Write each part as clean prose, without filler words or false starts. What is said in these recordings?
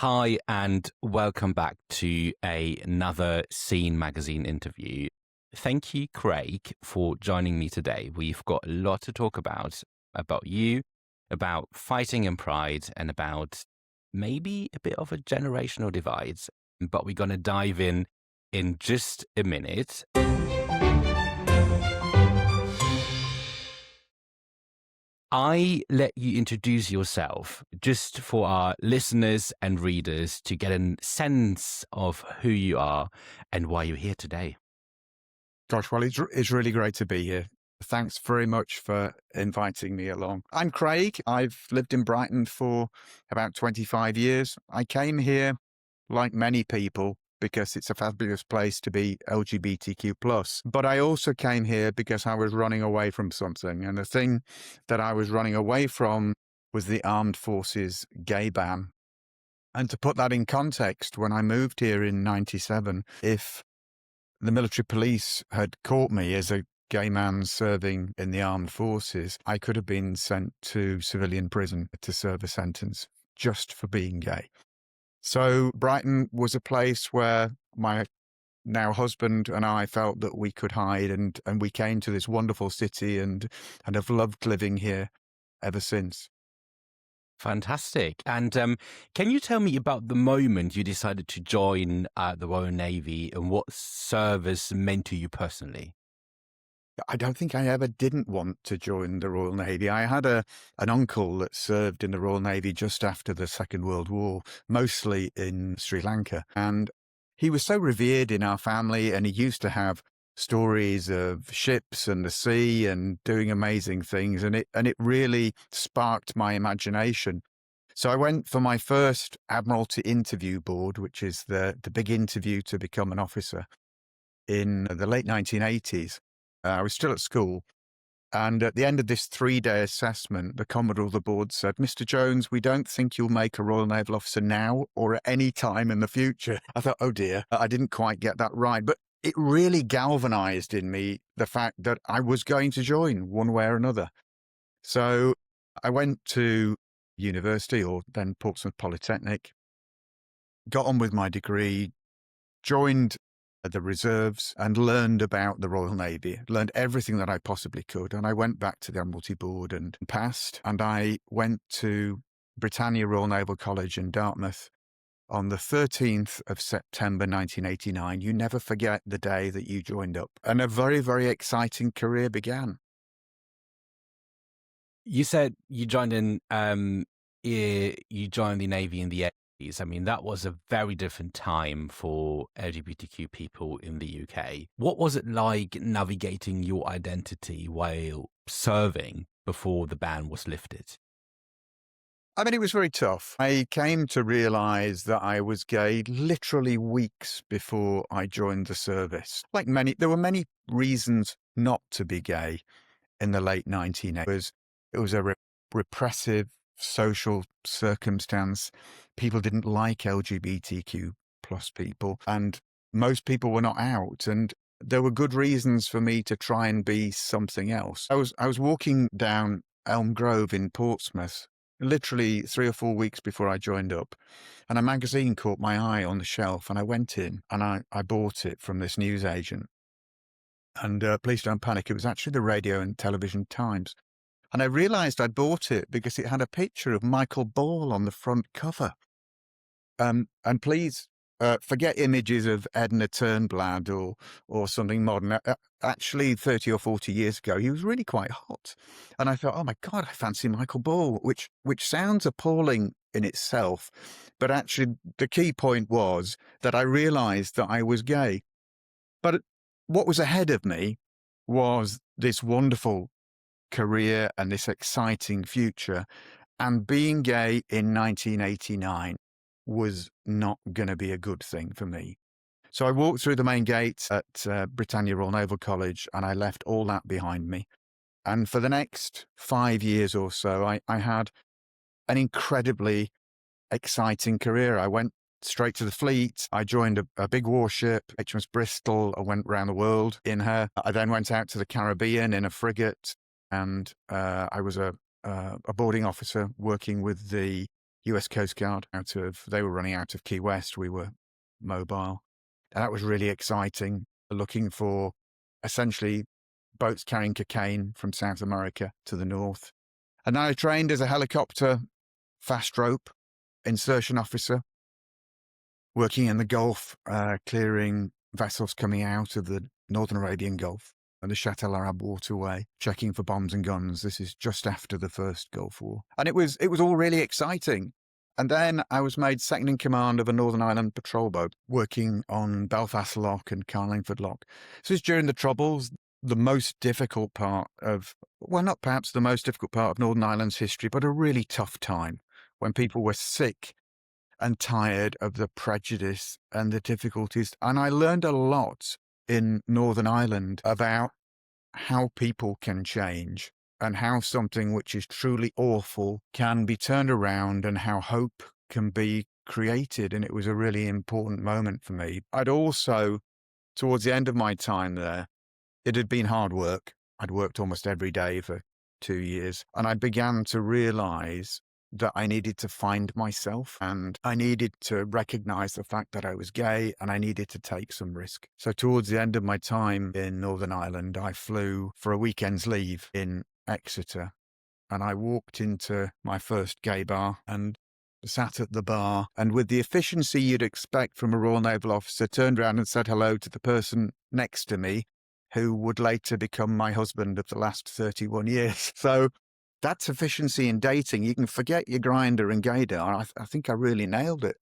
Hi, and welcome back to another Scene magazine interview. Thank you, Craig, for joining me today. We've got a lot to talk about you, about fighting in pride, and about maybe a bit of a generational divide. But we're going to dive in just a minute. I let you introduce yourself just for our listeners and readers to get a sense of who you are and why you're here today. Gosh, well, it's really great to be here. Thanks very much for inviting me along. I'm Craig. I've lived in Brighton for about 25 years. I came here, like many people, because it's a fabulous place to be LGBTQ+. But I also came here because I was running away from something. And the thing that I was running away from was the armed forces gay ban. And to put that in context, when I moved here in 97, if the military police had caught me as a gay man serving in the armed forces, I could have been sent to civilian prison to serve a sentence just for being gay. So Brighton was a place where my now husband and I felt that we could hide, and we came to this wonderful city and have loved living here ever since. Fantastic. And can you tell me about the moment you decided to join the Royal Navy and what service meant to you personally? I don't think I ever didn't want to join the Royal Navy. I had an uncle that served in the Royal Navy just after the Second World War, mostly in Sri Lanka. And he was so revered in our family, and he used to have stories of ships and the sea and doing amazing things. And it really sparked my imagination. So I went for my first Admiralty Interview Board, which is the big interview to become an officer, in the late 1980s. I was still at school. And at the end of this 3-day assessment, the Commodore of the board said, "Mr. Jones, we don't think you'll make a Royal Naval officer now or at any time in the future." I thought, oh dear, I didn't quite get that right. But it really galvanized in me the fact that I was going to join one way or another. So I went to university, or then Portsmouth Polytechnic, got on with my degree, joined the reserves and learned about the Royal Navy, learned everything that I possibly could. And I went back to the Admiralty Board and passed. And I went to Britannia Royal Naval College in Dartmouth on the 13th of September 1989. You never forget the day that you joined up. And a very, very exciting career began. You said you joined you joined the Navy in the 80s. I mean, that was a very different time for LGBTQ people in the UK. What was it like navigating your identity while serving before the ban was lifted? I mean, it was very tough. I came to realize that I was gay literally weeks before I joined the service. There were many reasons not to be gay in the late 1980s. It was a repressive social circumstance. People didn't like LGBTQ plus people, and most people were not out. And there were good reasons for me to try and be something else. I was walking down Elm Grove in Portsmouth, literally 3 or 4 weeks before I joined up, and a magazine caught my eye on the shelf, and I went in and I bought it from this newsagent. And please don't panic, it was actually the Radio and Television Times. And I realized I'd bought it because it had a picture of Michael Ball on the front cover. And please forget images of Edna Turnblad or something modern. Actually, 30 or 40 years ago, he was really quite hot. And I thought, oh my God, I fancy Michael Ball, which sounds appalling in itself. But actually, the key point was that I realized that I was gay. But what was ahead of me was this wonderful career and this exciting future. And being gay in 1989 was not going to be a good thing for me. So I walked through the main gates at Britannia Royal Naval College, and I left all that behind me. And for the next 5 years or so, I had an incredibly exciting career. I went straight to the fleet. I joined a big warship, HMS Bristol. I went around the world in her. I then went out to the Caribbean in a frigate, and I was a boarding officer working with the US Coast Guard they were running out of Key West. We were mobile. And that was really exciting, looking for essentially boats carrying cocaine from South America to the north. And then I trained as a helicopter fast rope insertion officer, working in the Gulf, clearing vessels coming out of the Northern Arabian Gulf and the Shatt el Arab waterway, checking for bombs and guns. This is just after the first Gulf War. And it was all really exciting. And then I was made second in command of a Northern Ireland patrol boat, working on Belfast Lock and Carlingford Lock. This was during the Troubles, the most difficult part of, well, not perhaps the most difficult part of Northern Ireland's history, but a really tough time when people were sick and tired of the prejudice and the difficulties. And I learned a lot in Northern Ireland about how people can change and how something which is truly awful can be turned around and how hope can be created. And it was a really important moment for me. I'd also, towards the end of my time there, it had been hard work. I'd worked almost every day for 2 years, and I began to realize that I needed to find myself and I needed to recognize the fact that I was gay and I needed to take some risk. So towards the end of my time in Northern Ireland, I flew for a weekend's leave in Exeter, and I walked into my first gay bar and sat at the bar, and with the efficiency you'd expect from a Royal Naval officer, turned around and said hello to the person next to me, who would later become my husband of the last 31 years. So that's efficiency in dating. You can forget your grinder and gaydar. I think I really nailed it.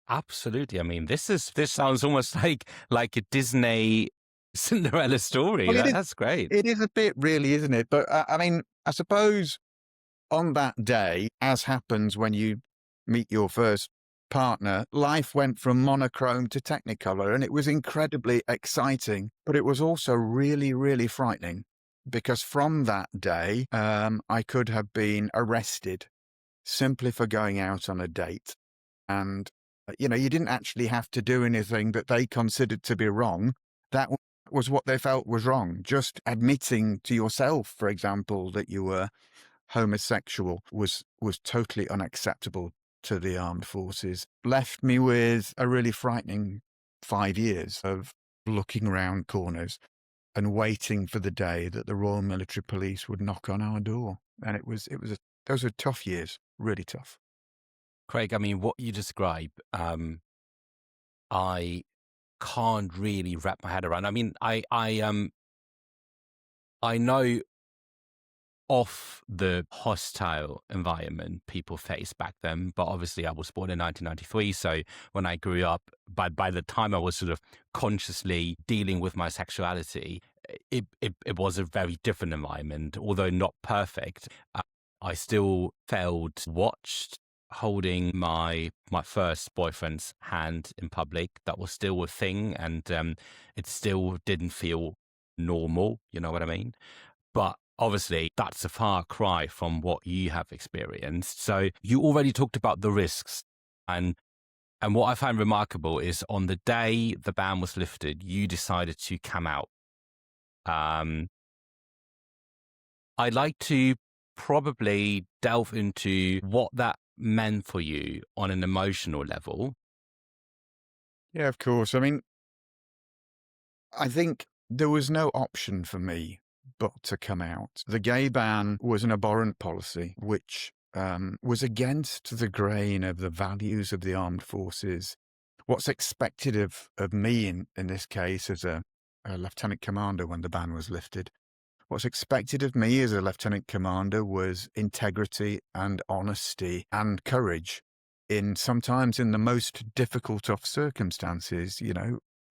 Absolutely. I mean, this sounds almost like a Disney Cinderella story. Well, That's great. it is a bit, really, isn't it? But I mean, I suppose on that day, as happens when you meet your first partner, life went from monochrome to technicolor, and it was incredibly exciting, but it was also really, really frightening, because from that day, I could have been arrested simply for going out on a date. And, you didn't actually have to do anything that they considered to be wrong. That was what they felt was wrong. Just admitting to yourself, for example, that you were homosexual was totally unacceptable to the armed forces. Left me with a really frightening 5 years of looking around corners and waiting for the day that the Royal Military Police would knock on our door. And those were tough years, really tough. Craig, I mean, what you describe, I can't really wrap my head around. I mean, I know of the hostile environment people faced back then, but obviously I was born in 1993, so when I grew up, by the time I was sort of consciously dealing with my sexuality, it was a very different environment, although not perfect. I still felt watched. Holding my first boyfriend's hand in public, that was still a thing, and it still didn't feel normal. You know what I mean? But obviously, that's a far cry from what you have experienced. So you already talked about the risks, and what I find remarkable is on the day the ban was lifted, you decided to come out. I'd like to probably delve into what that meant for you on an emotional level. Yeah, of course. I mean, I think there was no option for me but to come out. The gay ban was an abhorrent policy, which was against the grain of the values of the armed forces. What's expected of me in this case as a lieutenant commander when the ban was lifted, what's expected of me as a lieutenant commander was integrity and honesty and courage sometimes in the most difficult of circumstances.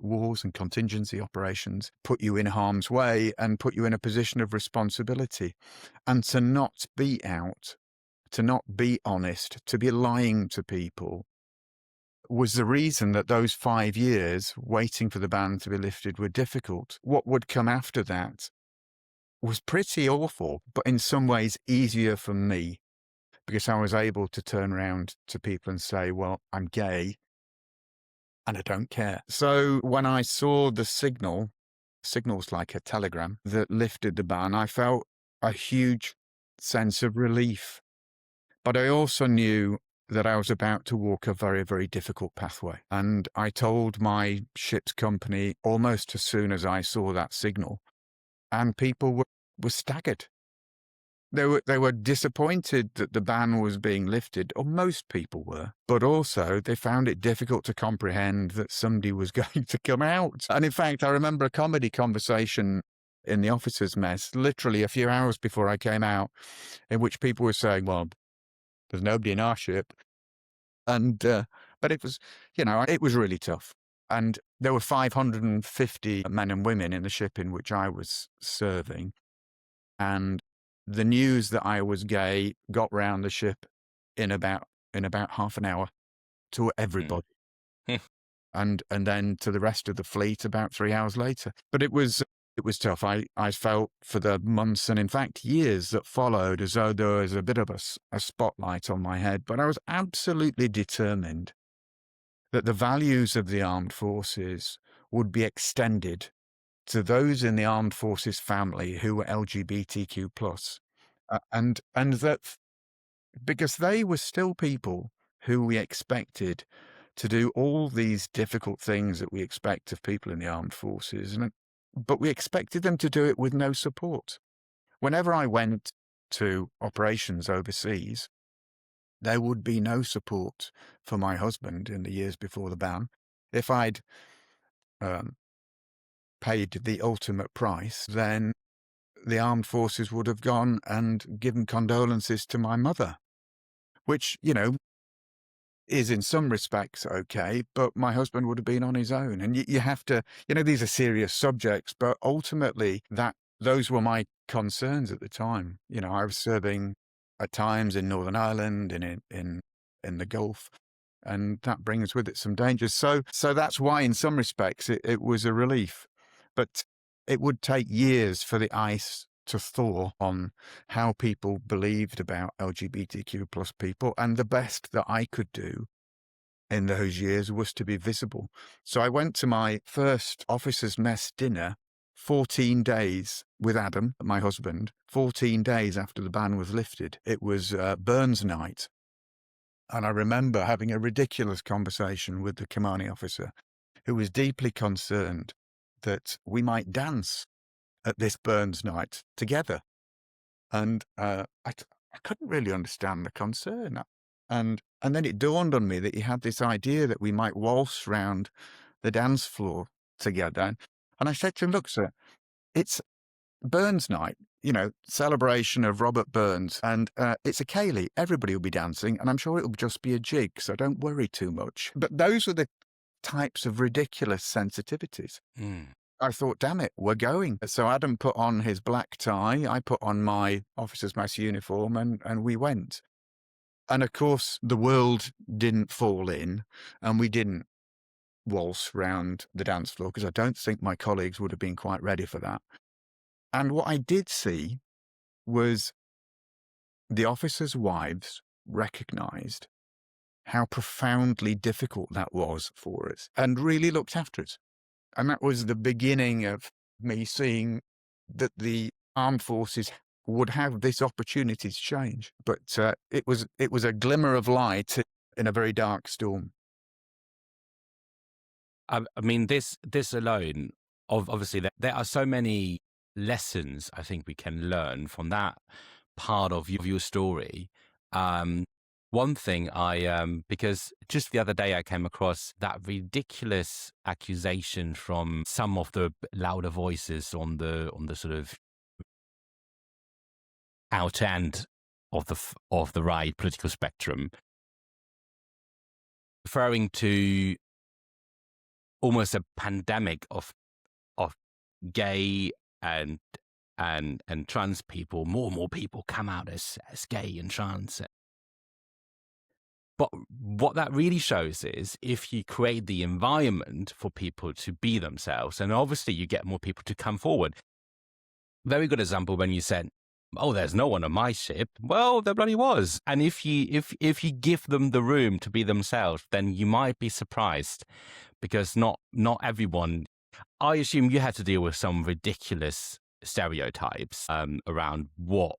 Wars and contingency operations put you in harm's way and put you in a position of responsibility. And to not be out, to not be honest, to be lying to people was the reason that those 5 years waiting for the ban to be lifted were difficult. What would come after that was pretty awful, but in some ways easier for me, because I was able to turn around to people and say, well, I'm gay and I don't care. So when I saw the signals like a telegram that lifted the ban, I felt a huge sense of relief. But I also knew that I was about to walk a very, very difficult pathway. And I told my ship's company almost as soon as I saw that signal, and people were staggered. They were disappointed that the ban was being lifted, or most people were, but also they found it difficult to comprehend that somebody was going to come out. And in fact, I remember a comedy conversation in the officers' mess, literally a few hours before I came out, in which people were saying, "Well, there's nobody in our ship," and but it was, it was really tough. And there were 550 men and women in the ship in which I was serving. And the news that I was gay got round the ship in about half an hour to Mm. everybody, and then to the rest of the fleet about 3 hours later. But it was tough. I felt for the months and in fact years that followed as though there was a bit of a spotlight on my head. But I was absolutely determined that the values of the armed forces would be extended to those in the armed forces family who were LGBTQ plus, and that because they were still people who we expected to do all these difficult things that we expect of people in the armed forces, but we expected them to do it with no support. Whenever I went to operations overseas, there would be no support for my husband in the years before the ban. If I'd um, paid the ultimate price, then the armed forces would have gone and given condolences to my mother, which, is in some respects okay, but my husband would have been on his own. And you have to, these are serious subjects, but ultimately those were my concerns at the time. I was serving at times in Northern Ireland and in the Gulf, and that brings with it some dangers. So that's why in some respects it was a relief. But it would take years for the ice to thaw on how people believed about LGBTQ plus people. And the best that I could do in those years was to be visible. So I went to my first officers' mess dinner 14 days with Adam, my husband, 14 days after the ban was lifted. It was Burns night. And I remember having a ridiculous conversation with the commanding officer, who was deeply concerned that we might dance at this Burns night together. And I couldn't really understand the concern. And then it dawned on me that he had this idea that we might waltz round the dance floor together. And I said to him, "Look, sir, it's Burns night, celebration of Robert Burns, and it's a ceilidh. Everybody will be dancing, and I'm sure it'll just be a jig, so don't worry too much." But those were the types of ridiculous sensitivities. Mm. I thought, damn it, we're going. So Adam put on his black tie, I put on my officer's mess uniform, and we went. And of course, the world didn't fall in, and we didn't waltz round the dance floor, because I don't think my colleagues would have been quite ready for that. And what I did see was the officers' wives recognized how profoundly difficult that was for us and really looked after us. And that was the beginning of me seeing that the armed forces would have this opportunity to change. But it was a glimmer of light in a very dark storm. I mean, this alone, obviously, there are so many lessons I think we can learn from that part of your story. Um, One thing because just the other day I came across that ridiculous accusation from some of the louder voices on the sort of out end of the right political spectrum, referring to almost a pandemic of gay and trans people. More and more people come out as gay and trans. But what that really shows is if you create the environment for people to be themselves, and obviously you get more people to come forward. Very good example when you said, "Oh, there's no one on my ship." Well, there bloody was. And if you give them the room to be themselves, then you might be surprised, because not everyone. I assume you had to deal with some ridiculous stereotypes around what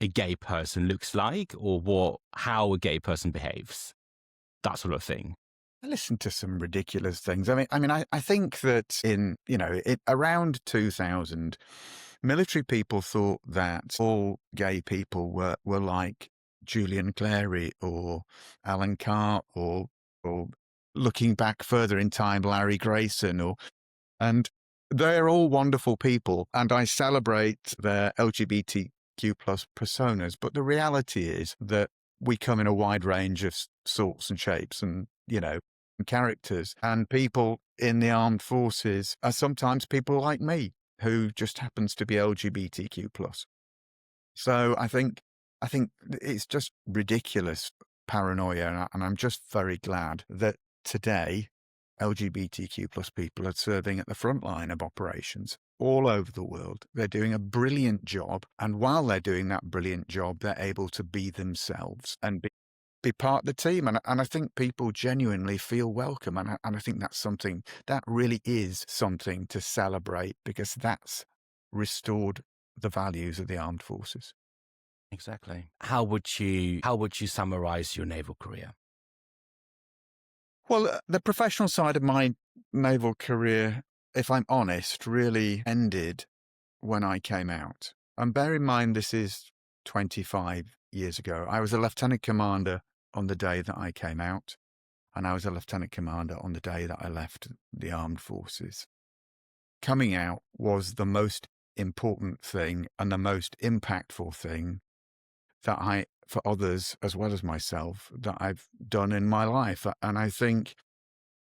a gay person looks like or how a gay person behaves, that sort of thing. I listened to some ridiculous things. I think that around 2000, military people thought that all gay people were like Julian Clary or Alan Carr or looking back further in time, Larry Grayson and they're all wonderful people, and I celebrate their LGBTQ plus personas. But the reality is that we come in a wide range of sorts and shapes and, characters. And people in the armed forces are sometimes people like me who just happens to be LGBTQ plus. So I think it's just ridiculous paranoia, and I'm just very glad that today LGBTQ plus people are serving at the front line of operations all over the world. They're doing a brilliant job, and while they're doing that brilliant job, they're able to be themselves and be part of the team. And I think people genuinely feel welcome, and I think that's something that really is something to celebrate, because that's restored the values of the armed forces. Exactly. How would you summarize your naval career? Well, the professional side of my naval career, if I'm honest, really ended when I came out. And bear in mind, this is 25 years ago. I was a lieutenant commander on the day that I came out, and I was a lieutenant commander on the day that I left the armed forces. Coming out was the most important thing and the most impactful thing for others as well as myself, that I've done in my life. And I think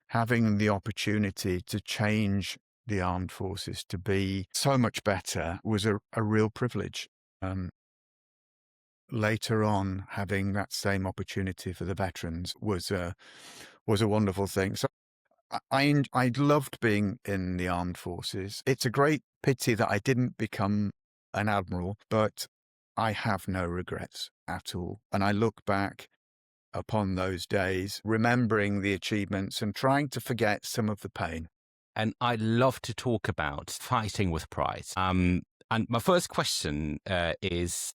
having the opportunity to change the armed forces to be so much better was a real privilege. Later on, having that same opportunity for the veterans was a wonderful thing. So I loved being in the armed forces. It's a great pity that I didn't become an admiral, but I have no regrets at all. And I look back upon those days, remembering the achievements and trying to forget some of the pain. And I love to talk about fighting with pride. And my first question is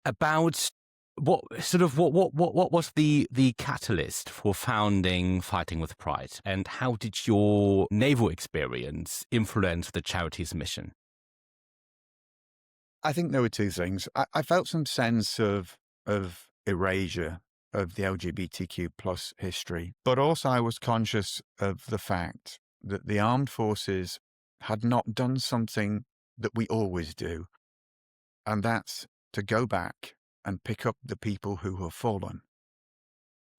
about what was the catalyst for founding Fighting with Pride, and how did your naval experience influence the charity's mission? I think there were two things. I felt some sense of erasure of the LGBTQ plus history, but also I was conscious of the fact that the armed forces had not done something that we always do, and that's to go back and pick up the people who have fallen.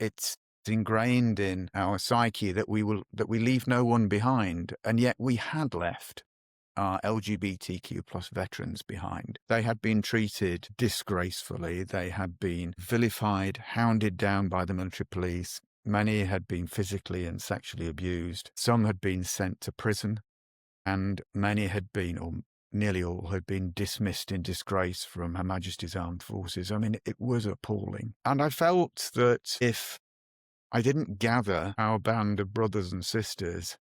It's ingrained in our psyche that we leave no one behind, and yet we had left our LGBTQ plus veterans behind. They had been treated disgracefully. They had been vilified, hounded down by the military police. Many had been physically and sexually abused. Some had been sent to prison, and many had been, or nearly all, had been dismissed in disgrace from Her Majesty's Armed Forces. I mean, it was appalling. And I felt that if I didn't gather our band of brothers and sisters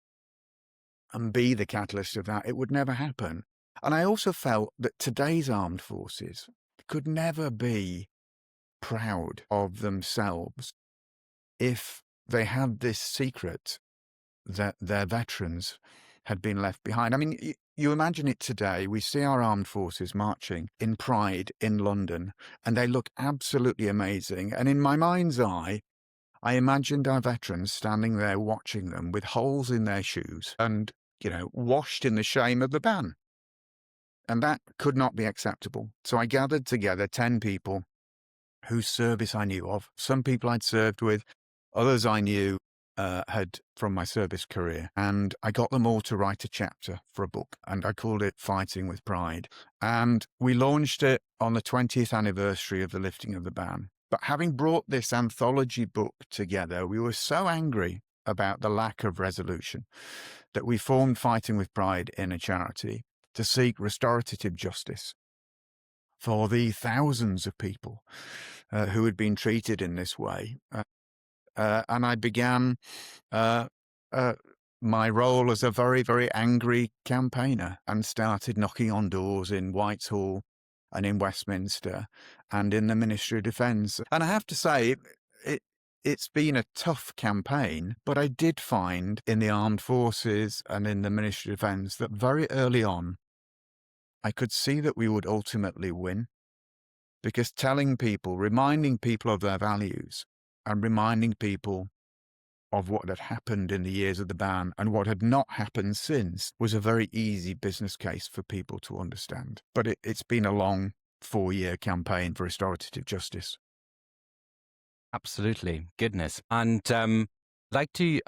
and be the catalyst of that, it would never happen. And I also felt that today's armed forces could never be proud of themselves if they had this secret that their veterans had been left behind. I mean, you imagine it today. We see our armed forces marching in pride in London, and they look absolutely amazing. And in my mind's eye, I imagined our veterans standing there watching them with holes in their shoes and, washed in the shame of the ban. And that could not be acceptable. So I gathered together 10 people whose service I knew of. Some people I'd served with, others I knew had from my service career. And I got them all to write a chapter for a book, and I called it Fighting with Pride. And we launched it on the 20th anniversary of the lifting of the ban. But having brought this anthology book together, we were so angry about the lack of resolution that we formed Fighting with Pride in a charity to seek restorative justice for the thousands of people who had been treated in this way. And I began my role as a very, very angry campaigner and started knocking on doors in Whitehall and in Westminster and in the Ministry of Defence. And I have to say, it it's been a tough campaign, but I did find in the armed forces and in the Ministry of Defence that very early on, I could see that we would ultimately win, because telling people, reminding people of their values and reminding people of what had happened in the years of the ban and what had not happened since was a very easy business case for people to understand. But it's been a long 4-year campaign for restorative justice. Absolutely. Goodness. And I'd like to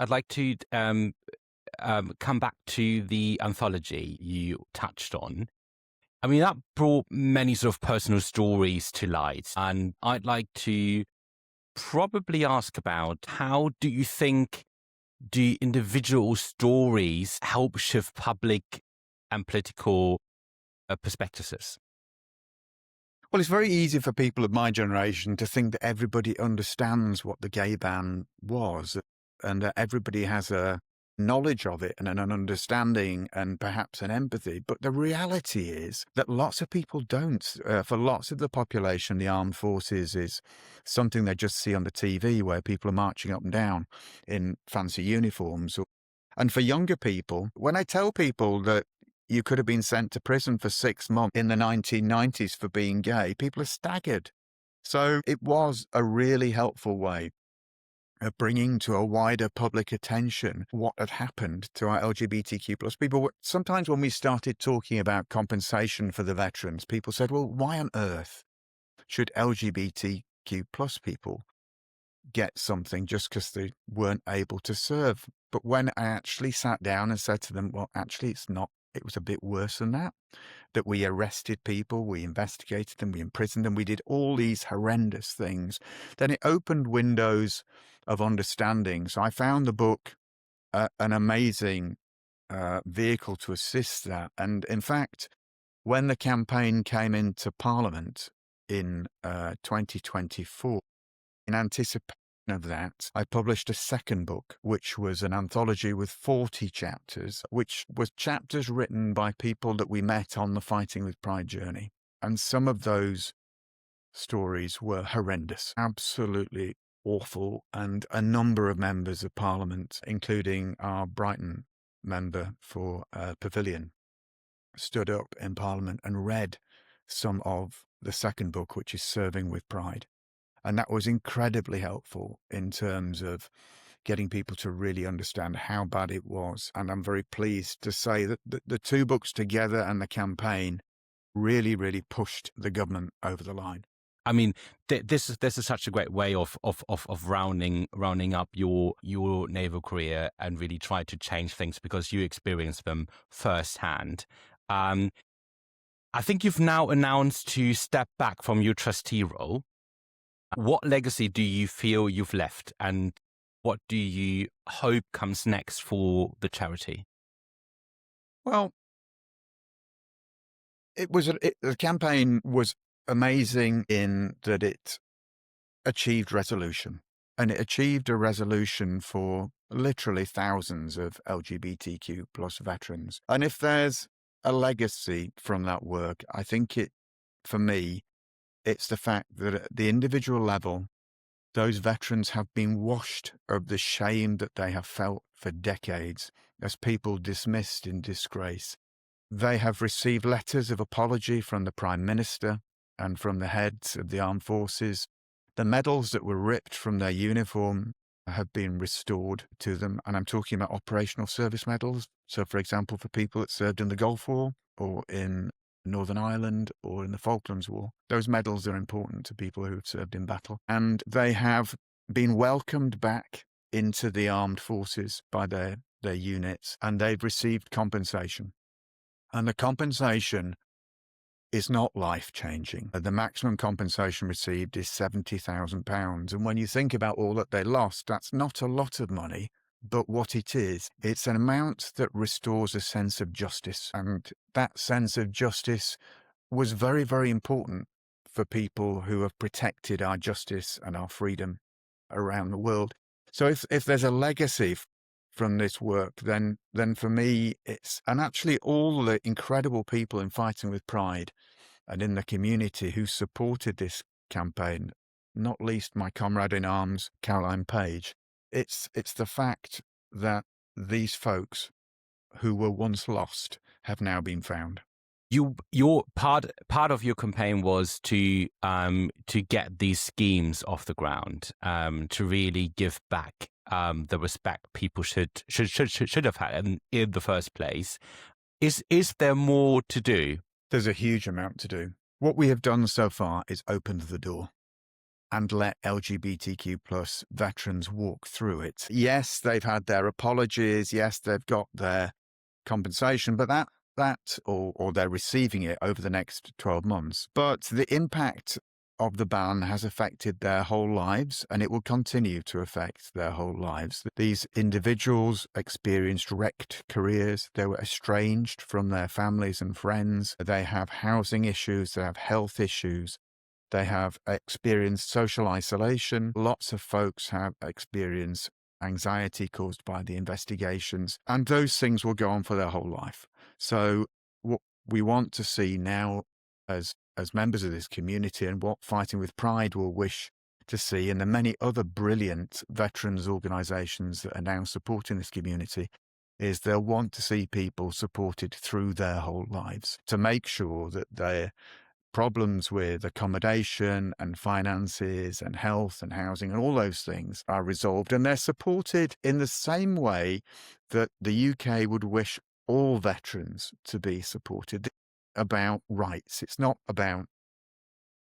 come back to the anthology you touched on. I mean, that brought many sort of personal stories to light. And I'd like to probably ask about, how do you think do individual stories help shift public and political perspectives? Well, it's very easy for people of my generation to think that everybody understands what the gay ban was and that everybody has a knowledge of it and an understanding and perhaps an empathy. But the reality is that lots of people don't. For lots of the population, the armed forces is something they just see on the TV, where people are marching up and down in fancy uniforms. And for younger people, when I tell people that you could have been sent to prison for 6 months in the 1990s for being gay, people are staggered. So it was a really helpful way of bringing to a wider public attention what had happened to our LGBTQ plus people. Sometimes when we started talking about compensation for the veterans, people said, well, why on earth should LGBTQ plus people get something just because they weren't able to serve? But when I actually sat down and said to them, well, actually, it's not. It was a bit worse than that we arrested people, we investigated them, we imprisoned them, we did all these horrendous things. Then it opened windows of understanding. So I found the book an amazing vehicle to assist that. And in fact, when the campaign came into Parliament in 2024, in anticipation of that, I published a second book, which was an anthology with 40 chapters, which was chapters written by people that we met on the Fighting with Pride journey. And some of those stories were horrendous, absolutely awful. And a number of members of Parliament, including our Brighton member for Pavilion, stood up in Parliament and read some of the second book, which is Serving with Pride. And that was incredibly helpful in terms of getting people to really understand how bad it was. And I'm very pleased to say that the two books together and the campaign really, really pushed the government over the line. I mean, this is such a great way of rounding up your naval career and really try to change things because you experienced them firsthand. I think you've now announced to step back from your trustee role. What legacy do you feel you've left, and what do you hope comes next for the charity? Well, the campaign was amazing in that it achieved resolution, and it achieved a resolution for literally thousands of LGBTQ plus veterans. And if there's a legacy from that work, I think for me, it's the fact that at the individual level, those veterans have been washed of the shame that they have felt for decades as people dismissed in disgrace. They have received letters of apology from the Prime Minister and from the heads of the armed forces. The medals that were ripped from their uniform have been restored to them. And I'm talking about operational service medals. So, for example, for people that served in the Gulf War or in Northern Ireland or in the Falklands War. Those medals are important to people who have served in battle. And they have been welcomed back into the armed forces by their units, and they've received compensation. And the compensation is not life-changing. The maximum compensation received is £70,000. And when you think about all that they lost, that's not a lot of money. But what it is, it's an amount that restores a sense of justice. And that sense of justice was very, very important for people who have protected our justice and our freedom around the world. So if there's a legacy from this work, then for me, and actually all the incredible people in Fighting with Pride and in the community who supported this campaign, not least my comrade in arms, Caroline Page. It's the fact that these folks who were once lost have now been found. Your part of your campaign was to get these schemes off the ground, to really give back the respect people should have had in the first place. Is there more to do? There's a huge amount to do. What we have done so far is opened the door and let LGBTQ plus veterans walk through it. Yes, they've had their apologies. Yes, they've got their compensation, but or they're receiving it over the next 12 months. But the impact of the ban has affected their whole lives, and it will continue to affect their whole lives. These individuals experienced wrecked careers. They were estranged from their families and friends. They have housing issues. They have health issues. They have experienced social isolation. Lots of folks have experienced anxiety caused by the investigations, and those things will go on for their whole life. So what we want to see now as members of this community, and what Fighting with Pride will wish to see, and the many other brilliant veterans organisations that are now supporting this community, is they'll want to see people supported through their whole lives to make sure that their problems with accommodation and finances and health and housing and all those things are resolved, and they're supported in the same way that the UK would wish all veterans to be supported. About rights. It's not about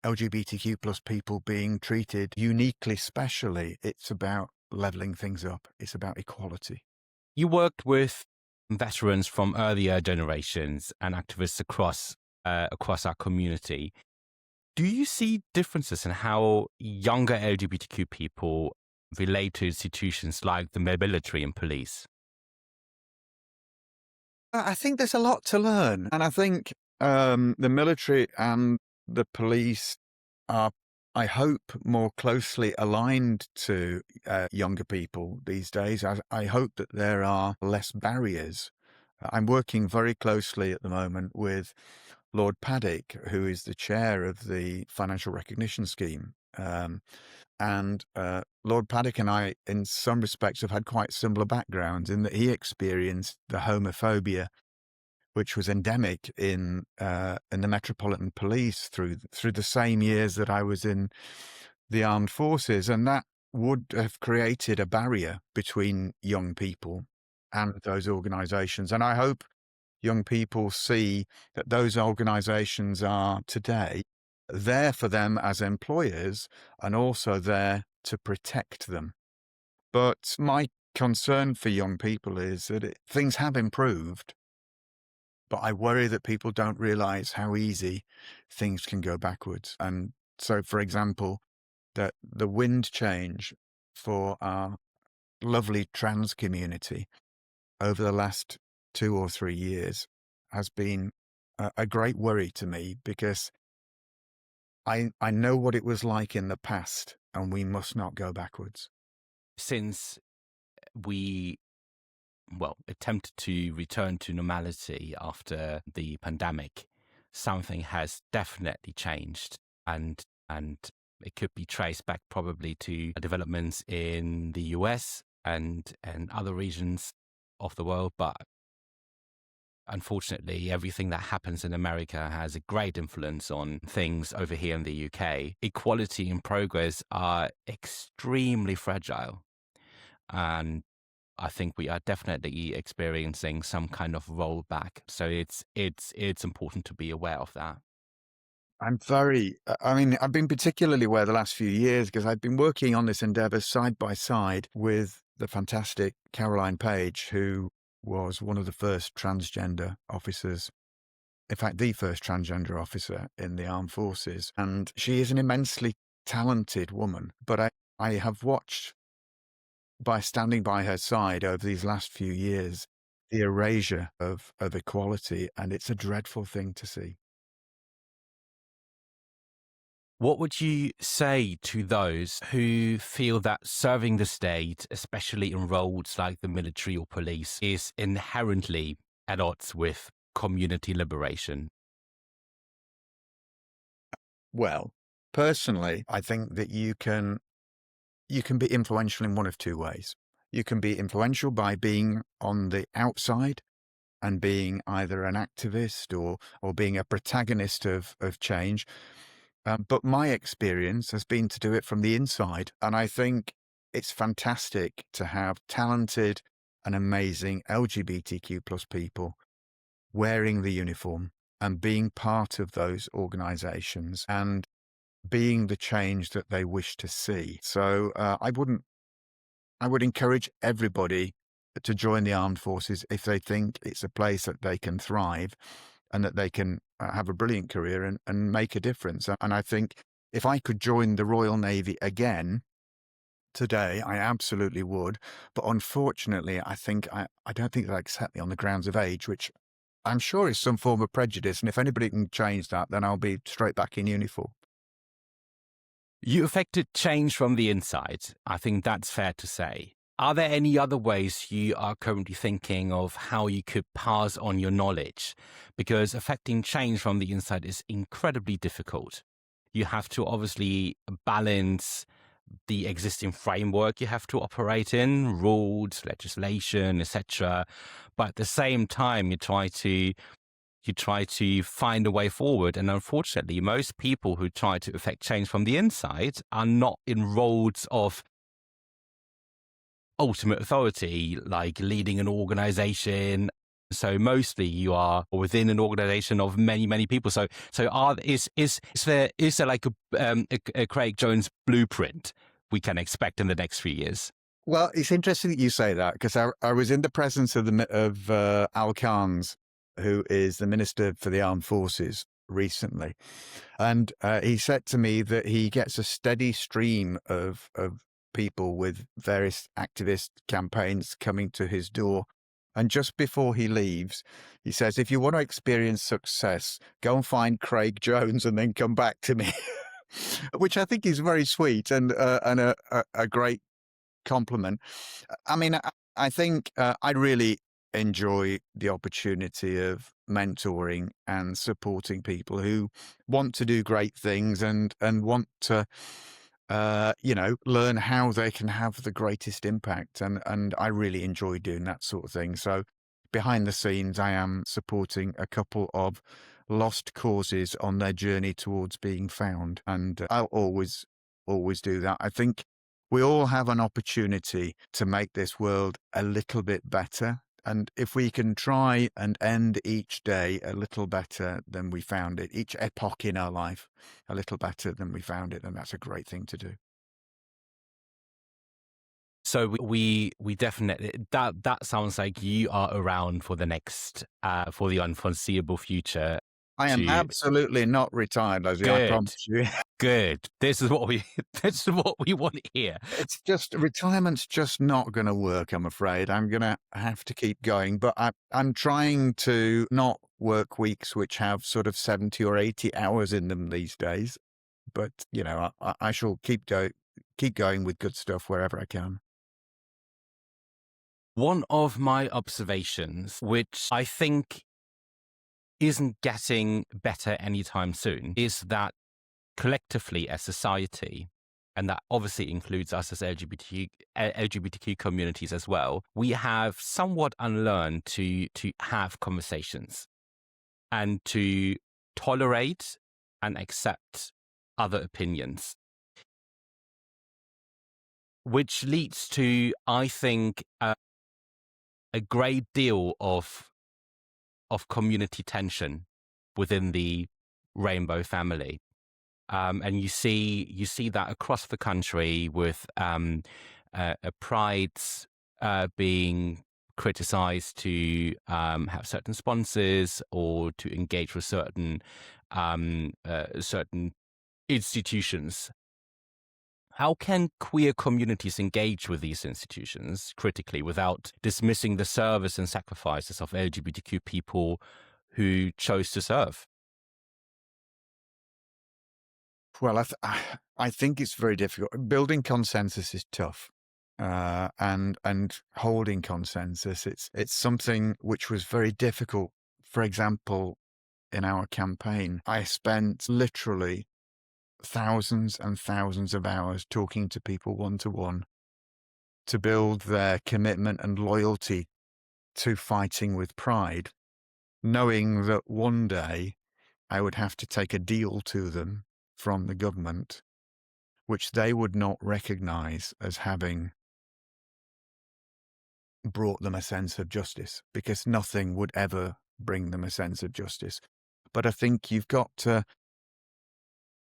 LGBTQ plus people being treated uniquely, specially. It's about leveling things up. It's about equality. You worked with veterans from earlier generations and activists across our community. Do you see differences in how younger LGBTQ people relate to institutions like the military and police? I think there's a lot to learn. And I think the military and the police are, I hope, more closely aligned to younger people these days. I hope that there are less barriers. I'm working very closely at the moment with Lord Paddock, who is the chair of the Financial Recognition Scheme. And Lord Paddock and I, in some respects, have had quite similar backgrounds in that he experienced the homophobia which was endemic in the Metropolitan Police through the same years that I was in the armed forces, and that would have created a barrier between young people and those organisations. And I hope young people see that those organisations are today there for them as employers and also there to protect them. But my concern for young people is that things have improved, but I worry that people don't realise how easy things can go backwards. And so, for example, that the wind change for our lovely trans community over the last 2 or 3 years has been a great worry to me, because I know what it was like in the past, and we must not go backwards. Since we attempted to return to normality after the pandemic, something has definitely changed, and it could be traced back probably to developments in the US and other regions of the world. But unfortunately, everything that happens in America has a great influence on things over here in the UK. Equality and progress are extremely fragile, and I think we are definitely experiencing some kind of rollback. So it's important to be aware of that. I've been particularly aware the last few years because I've been working on this endeavour side by side with the fantastic Caroline Page, who was one of the first transgender officers. In fact, the first transgender officer in the armed forces. And she is an immensely talented woman. But I have watched, by standing by her side over these last few years, the erasure of equality, and it's a dreadful thing to see. What would you say to those who feel that serving the state, especially in roles like the military or police, is inherently at odds with community liberation? Well, personally, I think that you can be influential in one of two ways. You can be influential by being on the outside and being either an activist or being a protagonist of change. But my experience has been to do it from the inside. And I think it's fantastic to have talented and amazing LGBTQ plus people wearing the uniform and being part of those organizations and being the change that they wish to see. So I would encourage everybody to join the armed forces if they think it's a place that they can thrive and that they can have a brilliant career and make a difference. And I think if I could join the Royal Navy again today, I absolutely would. But unfortunately, I don't think they accept me on the grounds of age, which I'm sure is some form of prejudice. And if anybody can change that, then I'll be straight back in uniform. You affected change from the inside. I think that's fair to say. Are there any other ways you are currently thinking of how you could pass on your knowledge? Because affecting change from the inside is incredibly difficult. You have to obviously balance the existing framework you have to operate in, rules, legislation, etc. But at the same time, you try to find a way forward. And unfortunately, most people who try to affect change from the inside are not in roles of ultimate authority, like leading an organization. So mostly you are within an organization of many, many people. Is there like a Craig Jones blueprint we can expect in the next 3 years? Well, it's interesting that you say that because I was in the presence of Al Khan's, who is the Minister for the Armed Forces, recently, and he said to me that he gets a steady stream of people with various activist campaigns coming to his door. And just before he leaves, he says, "If you want to experience success, go and find Craig Jones and then come back to me," which I think is very sweet and a great compliment. I mean, I think I really enjoy the opportunity of mentoring and supporting people who want to do great things and want to learn how they can have the greatest impact. And I really enjoy doing that sort of thing. So behind the scenes, I am supporting a couple of lost causes on their journey towards being found. And I'll always do that. I think we all have an opportunity to make this world a little bit better. And if we can try and end each day a little better than we found it, each epoch in our life a little better than we found it, then that's a great thing to do. So we definitely that sounds like you are around for the next for the unforeseeable future. I am To absolutely not retired, Leslie, I good, promise you. good. This is what we this is what we want to hear. It's just retirement's just not going to work, I'm afraid. I'm going to have to keep going, but I'm trying to not work weeks which have sort of 70 or 80 hours in them these days. But, I shall keep going with good stuff wherever I can. One of my observations, which I think isn't getting better anytime soon, is that collectively as society, and that obviously includes us as LGBTQ communities as well, we have somewhat unlearned to have conversations and to tolerate and accept other opinions, which leads to, I think, a great deal of community tension within the rainbow family. And you see that across the country with prides being criticized to have certain sponsors or to engage with certain institutions. How can queer communities engage with these institutions critically without dismissing the service and sacrifices of LGBTQ people who chose to serve? Well, I think it's very difficult. Building consensus is tough, and holding consensus. It's something which was very difficult. For example, in our campaign, I spent literally thousands and thousands of hours talking to people one to one to build their commitment and loyalty to fighting with pride, knowing that one day I would have to take a deal to them from the government, which they would not recognize as having brought them a sense of justice, because nothing would ever bring them a sense of justice. But I think you've got to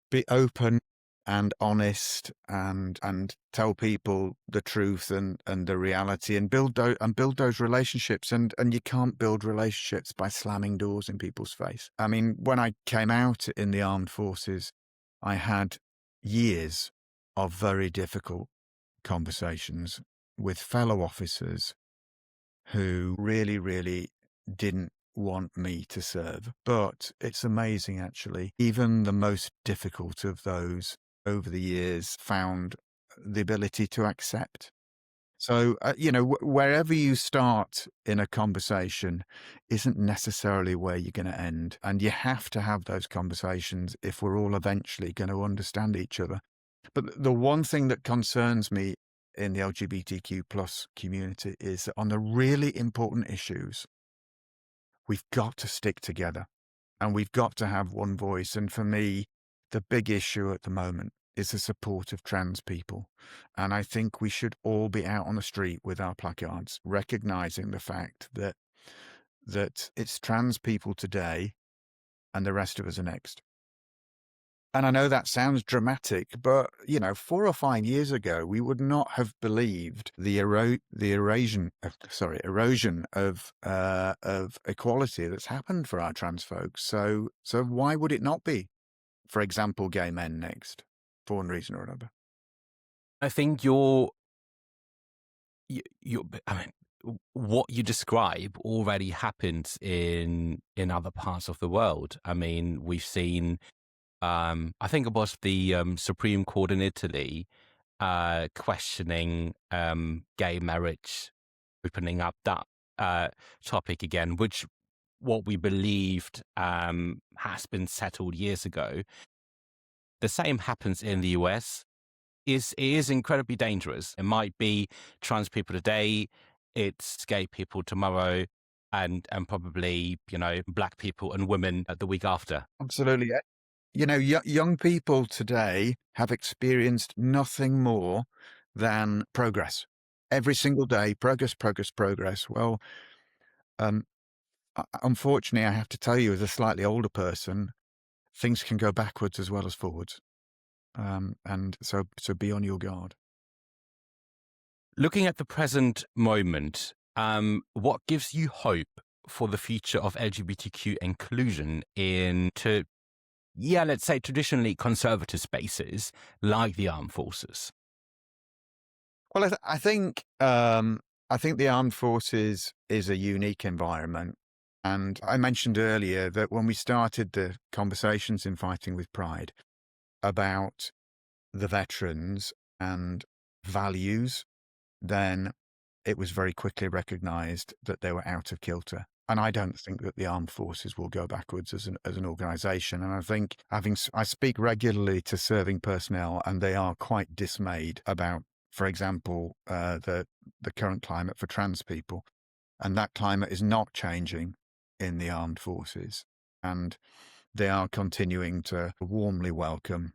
be open and honest and tell people the truth and the reality, and build those relationships, and you can't build relationships by slamming doors in people's face. I mean, when I came out in the armed forces, I had years of very difficult conversations with fellow officers who really, really didn't want me to serve. But it's amazing, actually. Even the most difficult of those over the years found the ability to accept. So, wherever you start in a conversation isn't necessarily where you're going to end. And you have to have those conversations if we're all eventually going to understand each other. But the one thing that concerns me in the LGBTQ plus community is that on the really important issues, we've got to stick together and we've got to have one voice. And for me, the big issue at the moment is the support of trans people. And I think we should all be out on the street with our placards, recognizing the fact that it's trans people today and the rest of us are next. And I know that sounds dramatic, but 4 or 5 years ago, we would not have believed the erosion of equality that's happened for our trans folks. So why would it not be, for example, gay men next, for one reason or another? I think I mean, what you describe already happens in other parts of the world. I mean, we've seen, I think it was the Supreme Court in Italy questioning gay marriage, opening up that topic again, which what we believed has been settled years ago. The same happens in the US. It is incredibly dangerous. It might be trans people today, it's gay people tomorrow, and probably, black people and women the week after. Absolutely. Young people today have experienced nothing more than progress. Every single day, progress, progress, progress. Well, unfortunately, I have to tell you, as a slightly older person, things can go backwards as well as forwards. And so be on your guard. Looking at the present moment, what gives you hope for the future of LGBTQ inclusion into, let's say, traditionally conservative spaces like the armed forces? Well, I think the armed forces is a unique environment. And I mentioned earlier that when we started the conversations in Fighting with Pride about the veterans and values, then it was very quickly recognized that they were out of kilter. And I don't think that the armed forces will go backwards as an organization. And I think I speak regularly to serving personnel, and they are quite dismayed about, for example, the current climate for trans people. And that climate is not changing in the armed forces. And they are continuing to warmly welcome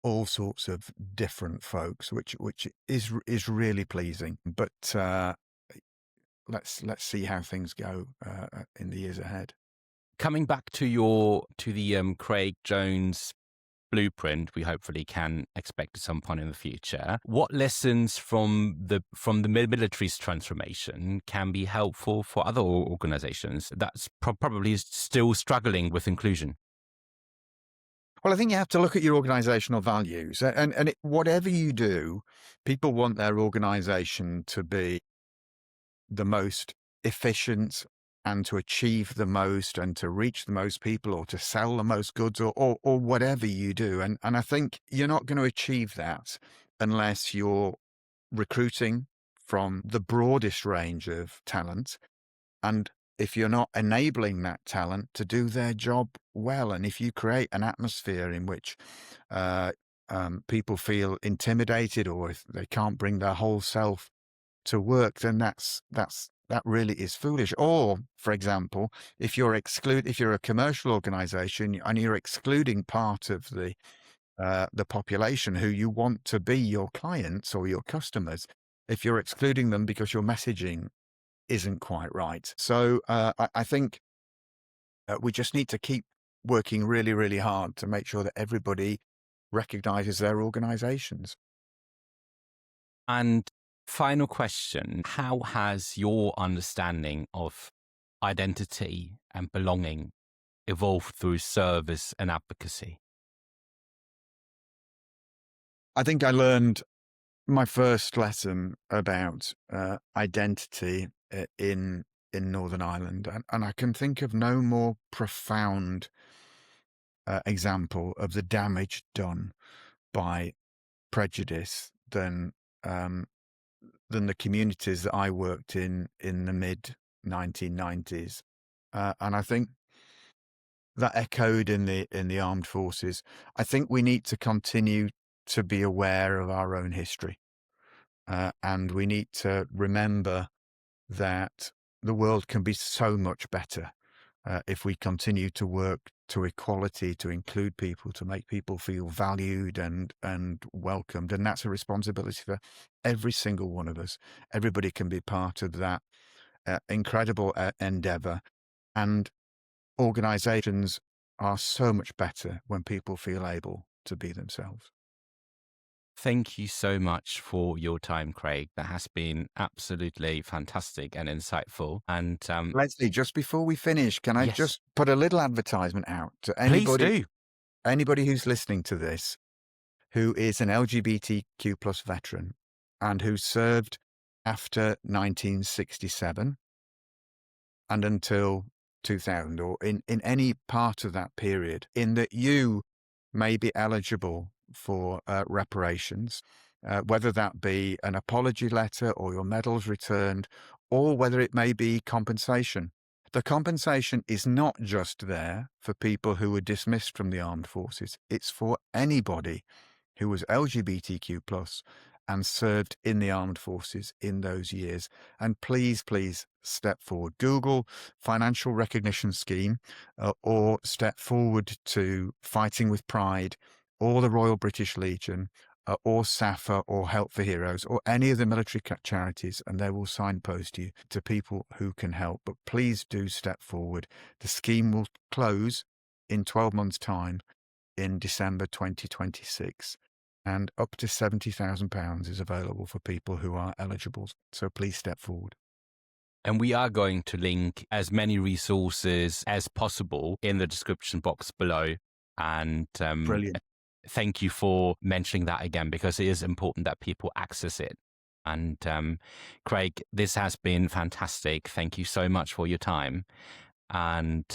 all sorts of different folks, which is really pleasing. But let's see how things go in the years ahead. Coming back to the Craig Jones blueprint we hopefully can expect at some point in the future, what lessons from the military's transformation can be helpful for other organizations that's probably still struggling with inclusion? Well, I think you have to look at your organizational values, and whatever you do, people want their organization to be the most efficient and to achieve the most and to reach the most people or to sell the most goods or whatever you do. And I think you're not going to achieve that unless you're recruiting from the broadest range of talent and if you're not enabling that talent to do their job well, and if you create an atmosphere in which uh, people feel intimidated, or if they can't bring their whole self to work, then that really is foolish. Or, for example, if you're a commercial organization and you're excluding part of the population who you want to be your clients or your customers, if you're excluding them because your messaging isn't quite right. So I think we just need to keep working really, really hard to make sure that everybody recognizes their organizations. And final question, how has your understanding of identity and belonging evolved through service and advocacy? I think I learned my first lesson about identity in Northern Ireland, and I can think of no more profound example of the damage done by prejudice um, than the communities that I worked in the mid 1990s, and I think that echoed in the armed forces. I think we need to continue to be aware of our own history, and we need to remember that the world can be so much better if we continue to work to equality, to include people, to make people feel valued and welcomed. And that's a responsibility for every single one of us. Everybody can be part of that incredible endeavor. And organizations are so much better when people feel able to be themselves. Thank you so much for your time, Craig. That has been absolutely fantastic and insightful. And Leslie, just before we finish, can I yes, just put a little advertisement out to please do. anybody who's listening to this, who is an LGBTQ plus veteran and who served after 1967 and until 2000, or in any part of that period, in that you may be eligible for reparations, whether that be an apology letter or your medals returned, or whether it may be compensation. The compensation is not just there for people who were dismissed from the armed forces. It's for anybody who was LGBTQ plus and served in the armed forces in those years. And please, please step forward. Google financial recognition scheme, or step forward to Fighting with Pride, or the Royal British Legion, or SAFA, or Help for Heroes, or any of the military charities, and they will signpost you to people who can help. But please do step forward. The scheme will close in 12 months' time in December 2026, and up to £70,000 is available for people who are eligible. So please step forward. And we are going to link as many resources as possible in the description box below. And Brilliant. thank you for mentioning that again, because it is important that people access it. And Craig, this has been fantastic. Thank you so much for your time. And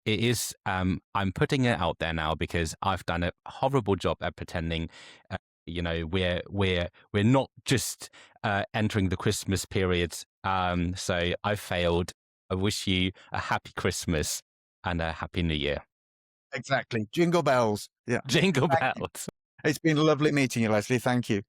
it is, I'm putting it out there now because I've done a horrible job at pretending, we're not just entering the Christmas period. So I failed. I wish you a happy Christmas and a happy New Year. Exactly. Jingle bells. Yeah. Jingle Thank you. bells. It's been lovely meeting you, Leslie. Thank you.